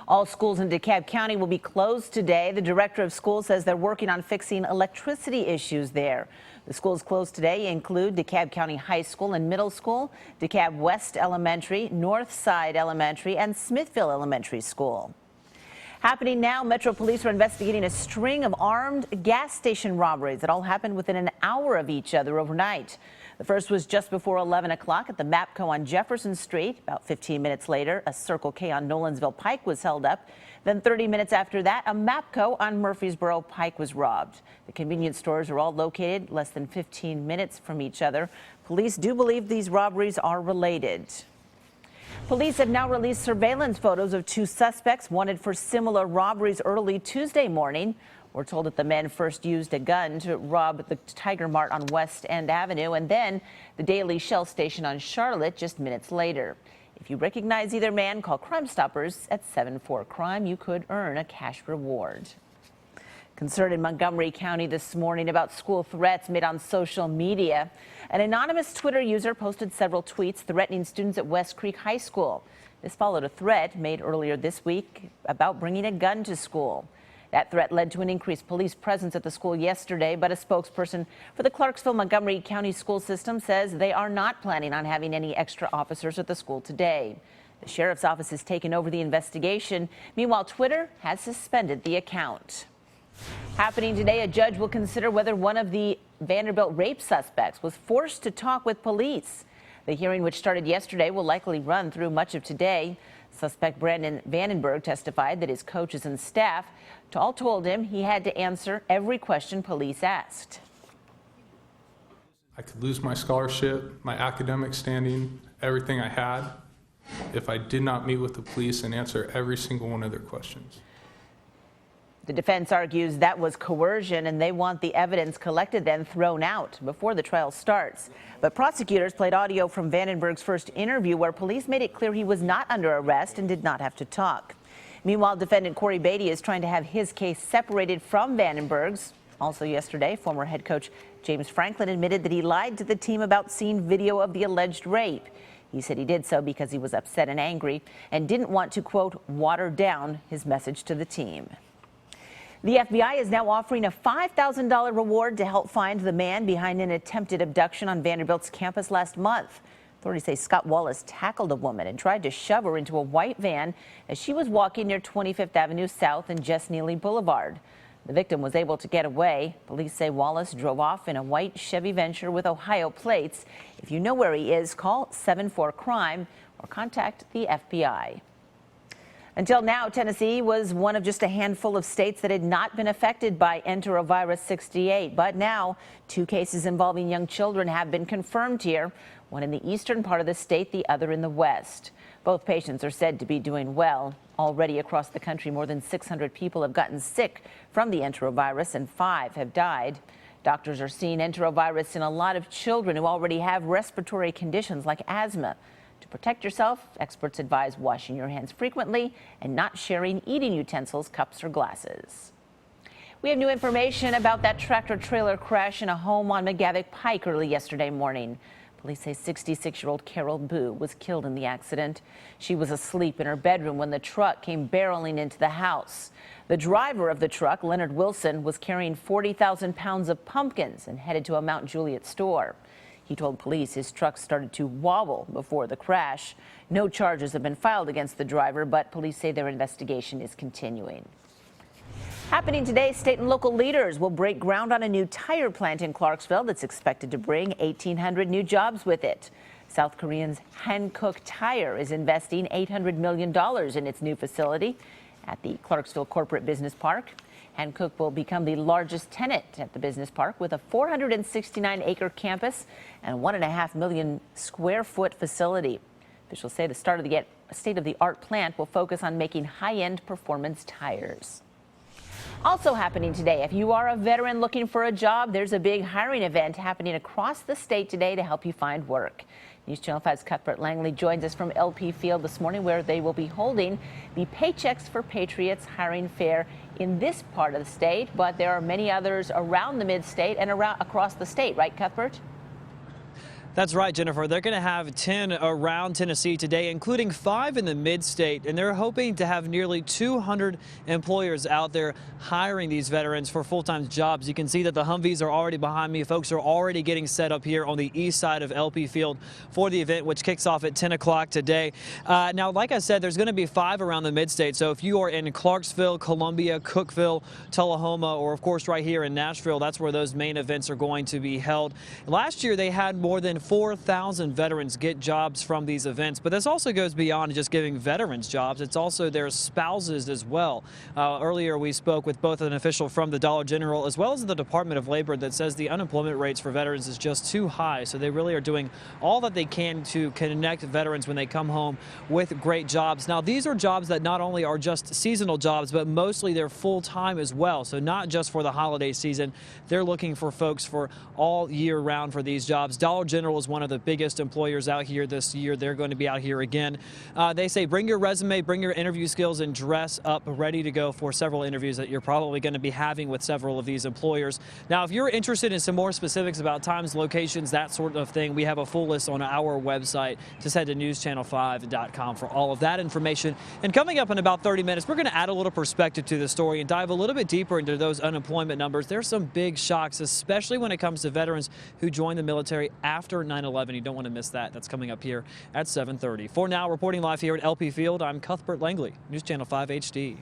All schools in DeKalb County will be closed today. The director of schools says they're working on fixing electricity issues there. The schools closed today include DeKalb County High School and Middle School, DeKalb West Elementary, Northside Elementary, and Smithville Elementary School. Happening now, Metro Police are investigating a string of armed gas station robberies that all happened within an hour of each other overnight. The first was just before 11 o'clock at the MAPCO on Jefferson Street. About 15 minutes later, a Circle K on Nolensville Pike was held up. Then 30 minutes after that, a MAPCO on Murfreesboro Pike was robbed. The convenience stores are all located less than 15 minutes from each other. Police do believe these robberies are related. Police have now released surveillance photos of two suspects wanted for similar robberies early Tuesday morning. We're told that the men first used a gun to rob the Tiger Mart on West End Avenue and then the Daily Shell station on Charlotte just minutes later. If you recognize either man, call Crime Stoppers at 74-CRIME. You could earn a cash reward. Concern in Montgomery County this morning about school threats made on social media. An anonymous Twitter user posted several tweets threatening students at West Creek High School. This followed a threat made earlier this week about bringing a gun to school. That threat led to an increased police presence at the school yesterday, but a spokesperson for the Clarksville-Montgomery County school system says they are not planning on having any extra officers at the school today. The sheriff's office has taken over the investigation. Meanwhile, Twitter has suspended the account. Happening today, a judge will consider whether one of the Vanderbilt rape suspects was forced to talk with police. The hearing, which started yesterday, will likely run through much of today. Suspect Brandon Vandenberg testified that his coaches and staff all told him he had to answer every question police asked. I could lose my scholarship, my academic standing, everything I had, if I did not meet with the police and answer every single one of their questions. The defense argues that was coercion and they want the evidence collected then thrown out before the trial starts. But prosecutors played audio from Vandenberg's first interview where police made it clear he was not under arrest and did not have to talk. Meanwhile, defendant Corey Beatty is trying to have his case separated from Vandenberg's. Also yesterday, former head coach James Franklin admitted that he lied to the team about seeing video of the alleged rape. He said he did so because he was upset and angry and didn't want to, quote, water down his message to the team. The FBI is now offering a $5,000 reward to help find the man behind an attempted abduction on Vanderbilt's campus last month. Authorities say Scott Wallace tackled a woman and tried to shove her into a white van as she was walking near 25th Avenue South and Jess Neely Boulevard. The victim was able to get away. Police say Wallace drove off in a white Chevy Venture with Ohio plates. If you know where he is, call 74-CRIME or contact the FBI. Until now, Tennessee was one of just a handful of states that had not been affected by enterovirus 68. But now, 2 cases involving young children have been confirmed here, one in the eastern part of the state, the other in the west. Both patients are said to be doing well. Already across the country, more than 600 people have gotten sick from the enterovirus and 5 have died. Doctors are seeing enterovirus in a lot of children who already have respiratory conditions like asthma. To protect yourself, experts advise washing your hands frequently and not sharing eating utensils, cups, or glasses. We have new information about that tractor-trailer crash in a home on McGavick Pike early yesterday morning. Police say 66-year-old Carol Boo was killed in the accident. She was asleep in her bedroom when the truck came barreling into the house. The driver of the truck, Leonard Wilson, was carrying 40,000 pounds of pumpkins and headed to a Mount Juliet store. He told police his truck started to wobble before the crash. No charges have been filed against the driver, but police say their investigation is continuing. Happening today, state and local leaders will break ground on a new tire plant in Clarksville that's expected to bring 1,800 new jobs with it. South Korean's Hankook Tire is investing $800 million in its new facility at the Clarksville Corporate Business Park. Hankook will become the largest tenant at the business park with a 469-acre campus and 1.5 million square foot facility. Officials say the state-of-the-art plant will focus on making high-end performance tires. Also happening today, if you are a veteran looking for a job, there's a big hiring event happening across the state today to help you find work. News Channel 5's Cuthbert Langley joins us from LP Field this morning, where they will be holding the Paychecks for Patriots hiring fair in this part of the state, but there are many others around the mid-state and across the state, right, Cuthbert? That's right, Jennifer. They're going to have 10 around Tennessee today, including 5 in the mid-state, and they're hoping to have nearly 200 employers out there hiring these veterans for full-time jobs. You can see that the Humvees are already behind me. Folks are already getting set up here on the east side of LP Field for the event, which kicks off at 10 o'clock today. Now, like I said, there's going to be 5 around the mid-state, so if you are in Clarksville, Columbia, Cookeville, Tullahoma, or of course right here in Nashville, that's where those main events are going to be held. Last year, they had more than 4,000 veterans get jobs from these events, but this also goes beyond just giving veterans jobs. It's also their spouses as well. Earlier, we spoke with both an official from the Dollar General as well as the Department of Labor that says the unemployment rates for veterans is just too high, so they really are doing all that they can to connect veterans when they come home with great jobs. Now, these are jobs that not only are just seasonal jobs, but mostly they're full-time as well, so not just for the holiday season. They're looking for folks for all year round for these jobs. Dollar General is one of the biggest employers out here this year. They're going to be out here again. They say bring your resume, bring your interview skills, and dress up ready to go for several interviews that you're probably going to be having with several of these employers. Now, if you're interested in some more specifics about times, locations, that sort of thing, we have a full list on our website. Just head to newschannel5.com for all of that information. And coming up in about 30 minutes, we're going to add a little perspective to the story and dive a little bit deeper into those unemployment numbers. There's some big shocks, especially when it comes to veterans who joined the military after 9/11. You don't want to miss that. That's coming up here at 7:30. For now, reporting live here at LP Field, I'm Cuthbert Langley, News Channel 5 HD.